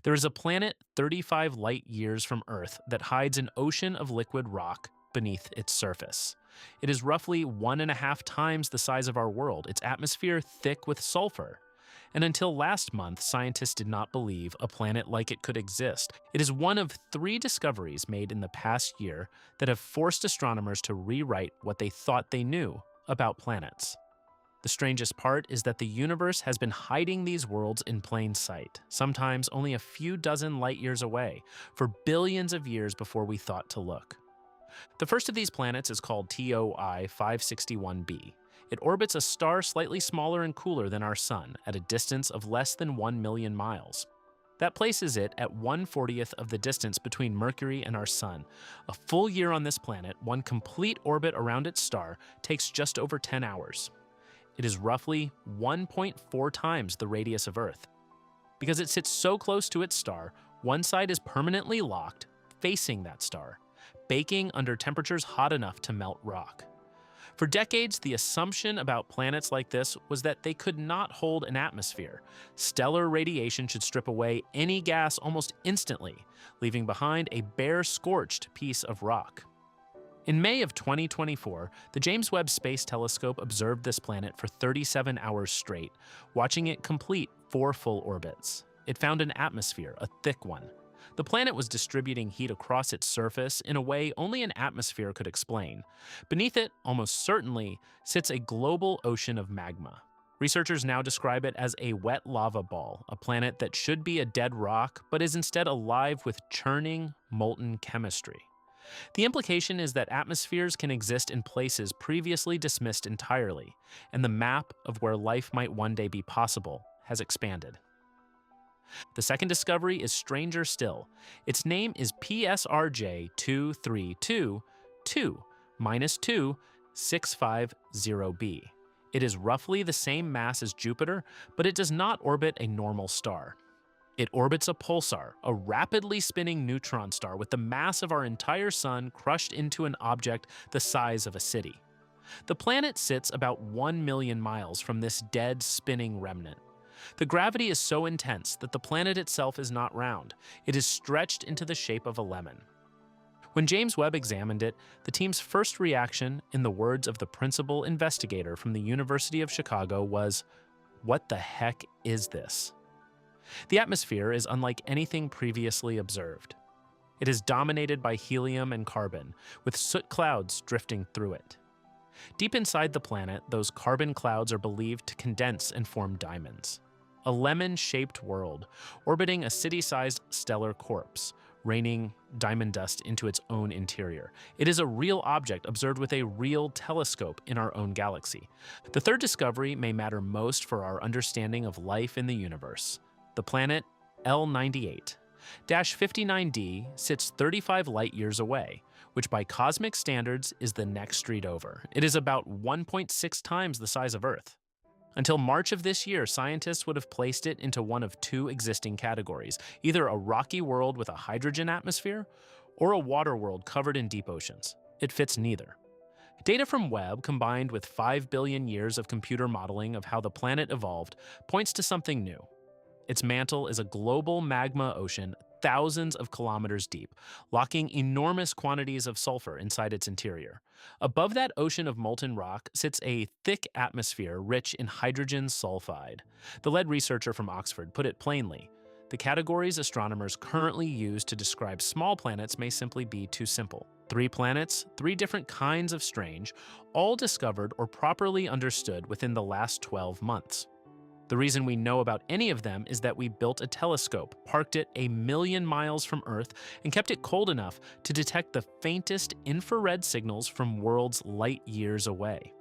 There is a planet 35 light years from Earth that hides an ocean of liquid rock beneath its surface. It is roughly 1.5 times the size of our world, its atmosphere thick with sulfur. And until last month, scientists did not believe a planet like it could exist. It is one of 3 discoveries made in the past year that have forced astronomers to rewrite what they thought they knew about planets. The strangest part is that the universe has been hiding these worlds in plain sight, sometimes only a few dozen light years away, for billions of years before we thought to look. The first of these planets is called TOI 561b. It orbits a star slightly smaller and cooler than our Sun, at a distance of less than 1 million miles. That places it at 1/40th of the distance between Mercury and our Sun. A full year on this planet, one complete orbit around its star, takes just over 10 hours. It is roughly 1.4 times the radius of Earth. Because it sits so close to its star, one side is permanently locked, facing that star, baking under temperatures hot enough to melt rock. For decades, the assumption about planets like this was that they could not hold an atmosphere. Stellar radiation should strip away any gas almost instantly, leaving behind a bare, scorched piece of rock. In May of 2024, the James Webb Space Telescope observed this planet for 37 hours straight, watching it complete 4 full orbits. It found an atmosphere, a thick one. The planet was distributing heat across its surface in a way only an atmosphere could explain. Beneath it, almost certainly, sits a global ocean of magma. Researchers now describe it as a wet lava ball, a planet that should be a dead rock, but is instead alive with churning, molten chemistry. The implication is that atmospheres can exist in places previously dismissed entirely, and the map of where life might one day be possible has expanded. The second discovery is stranger still. Its name is PSRJ 2322-2650b. It is roughly the same mass as Jupiter, but it does not orbit a normal star. It orbits a pulsar, a rapidly spinning neutron star with the mass of our entire Sun crushed into an object the size of a city. The planet sits about 1 million miles from this dead, spinning remnant. The gravity is so intense that the planet itself is not round. It is stretched into the shape of a lemon. When James Webb examined it, the team's first reaction, in the words of the principal investigator from the University of Chicago, was, "What the heck is this?" The atmosphere is unlike anything previously observed. It is dominated by helium and carbon, with soot clouds drifting through it. Deep inside the planet, those carbon clouds are believed to condense and form diamonds. A lemon-shaped world, orbiting a city-sized stellar corpse, raining diamond dust into its own interior. It is a real object observed with a real telescope in our own galaxy. The third discovery may matter most for our understanding of life in the universe. The planet L98-59d sits 35 light years away, which by cosmic standards is the next street over. It is about 1.6 times the size of Earth. Until March of this year, scientists would have placed it into one of 2 existing categories, either a rocky world with a hydrogen atmosphere or a water world covered in deep oceans. It fits neither. Data from Webb, combined with 5 billion years of computer modeling of how the planet evolved, points to something new. Its mantle is a global magma ocean thousands of kilometers deep, locking enormous quantities of sulfur inside its interior. Above that ocean of molten rock sits a thick atmosphere rich in hydrogen sulfide. The lead researcher from Oxford put it plainly: the categories astronomers currently use to describe small planets may simply be too simple. 3 planets, 3 different kinds of strange, all discovered or properly understood within the last 12 months. The reason we know about any of them is that we built a telescope, parked it 1 million miles from Earth, and kept it cold enough to detect the faintest infrared signals from worlds light years away.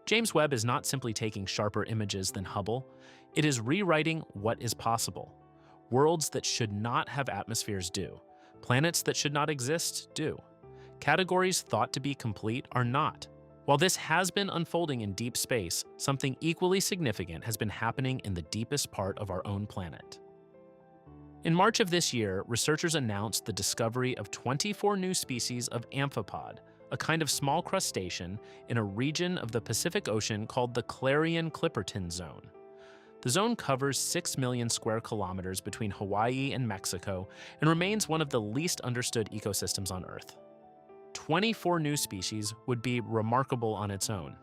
James Webb is not simply taking sharper images than Hubble, it is rewriting what is possible. Worlds that should not have atmospheres do. Planets that should not exist do. Categories thought to be complete are not. While this has been unfolding in deep space, something equally significant has been happening in the deepest part of our own planet. In March of this year, researchers announced the discovery of 24 new species of amphipod, a kind of small crustacean in a region of the Pacific Ocean called the Clarion-Clipperton Zone. The zone covers 6 million square kilometers between Hawaii and Mexico and remains one of the least understood ecosystems on Earth. 24 new species would be remarkable on its own.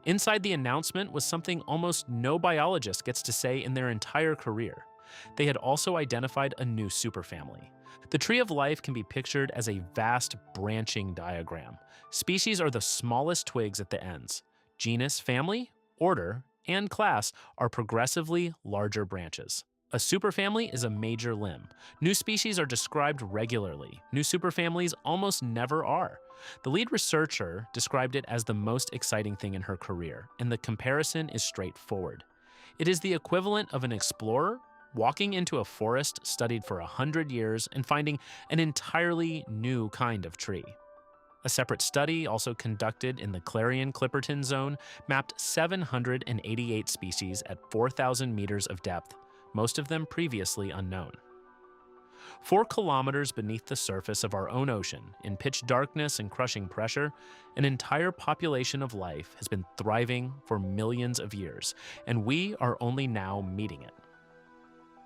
Inside the announcement was something almost no biologist gets to say in their entire career. They had also identified a new superfamily. The tree of life can be pictured as a vast branching diagram. Species are the smallest twigs at the ends. Genus, family, order, and class are progressively larger branches. A superfamily is a major limb. New species are described regularly. New superfamilies almost never are. The lead researcher described it as the most exciting thing in her career, and the comparison is straightforward. It is the equivalent of an explorer walking into a forest studied for 100 years and finding an entirely new kind of tree. A separate study, also conducted in the Clarion-Clipperton Zone, mapped 788 species at 4,000 meters of depth, most of them previously unknown. 4 kilometers beneath the surface of our own ocean, in pitch darkness and crushing pressure, an entire population of life has been thriving for millions of years, and we are only now meeting it.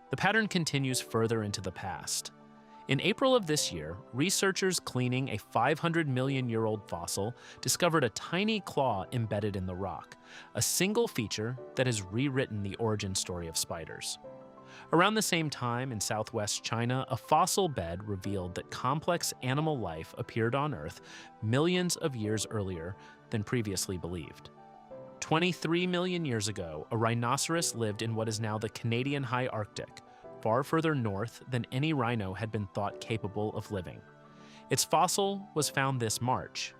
The pattern continues further into the past. In April of this year, researchers cleaning a 500-million-year-old fossil discovered a tiny claw embedded in the rock, a single feature that has rewritten the origin story of spiders. Around the same time in southwest China, a fossil bed revealed that complex animal life appeared on Earth millions of years earlier than previously believed. 23 million years ago, a rhinoceros lived in what is now the Canadian High Arctic, far further north than any rhino had been thought capable of living. Its fossil was found this March,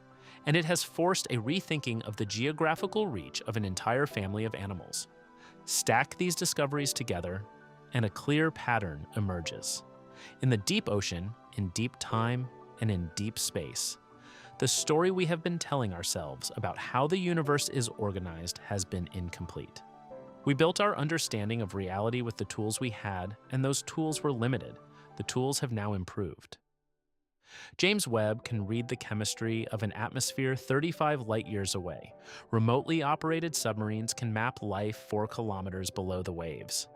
and it has forced a rethinking of the geographical reach of an entire family of animals. Stack these discoveries together, and a clear pattern emerges. In the deep ocean, in deep time, and in deep space, the story we have been telling ourselves about how the universe is organized has been incomplete. We built our understanding of reality with the tools we had, and those tools were limited. The tools have now improved. James Webb can read the chemistry of an atmosphere 35 light-years away. Remotely operated submarines can map life 4 kilometers below the waves.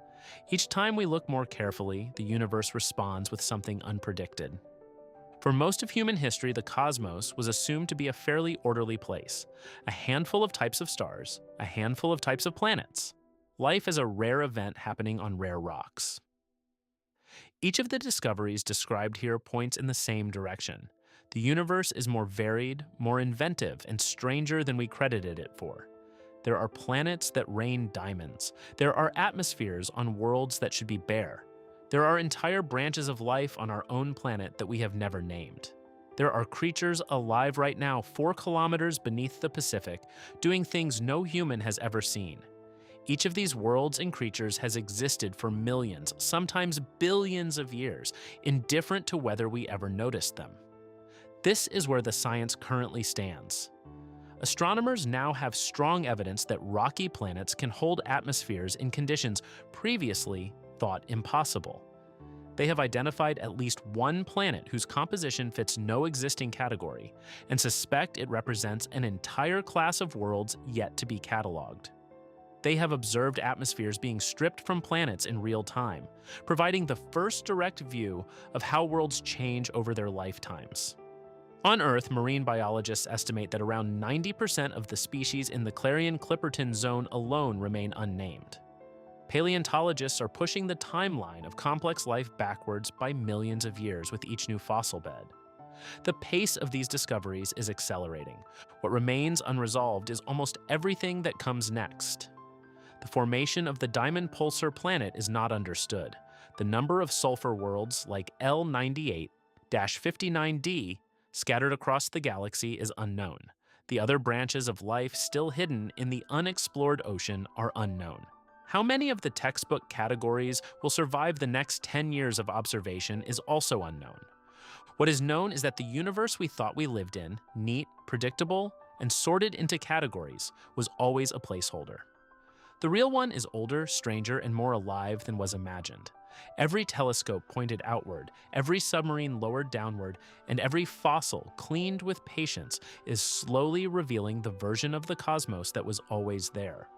Each time we look more carefully, the universe responds with something unpredicted. For most of human history, the cosmos was assumed to be a fairly orderly place. A handful of types of stars, a handful of types of planets. Life is a rare event happening on rare rocks. Each of the discoveries described here points in the same direction. The universe is more varied, more inventive, and stranger than we credited it for. There are planets that rain diamonds. There are atmospheres on worlds that should be bare. There are entire branches of life on our own planet that we have never named. There are creatures alive right now 4 kilometers beneath the Pacific, doing things no human has ever seen. Each of these worlds and creatures has existed for millions, sometimes billions of years, indifferent to whether we ever noticed them. This is where the science currently stands. Astronomers now have strong evidence that rocky planets can hold atmospheres in conditions previously thought impossible. They have identified at least one planet whose composition fits no existing category, and suspect it represents an entire class of worlds yet to be cataloged. They have observed atmospheres being stripped from planets in real time, providing the first direct view of how worlds change over their lifetimes. On Earth, marine biologists estimate that around 90% of the species in the Clarion-Clipperton Zone alone remain unnamed. Paleontologists are pushing the timeline of complex life backwards by millions of years with each new fossil bed. The pace of these discoveries is accelerating. What remains unresolved is almost everything that comes next. The formation of the Diamond Pulsar planet is not understood. The number of sulfur worlds, like L98-59d, scattered across the galaxy is unknown. The other branches of life still hidden in the unexplored ocean are unknown. How many of the textbook categories will survive the next 10 years of observation is also unknown. What is known is that the universe we thought we lived in, neat, predictable, and sorted into categories, was always a placeholder. The real one is older, stranger, and more alive than was imagined. Every telescope pointed outward, every submarine lowered downward, and every fossil cleaned with patience is slowly revealing the version of the cosmos that was always there.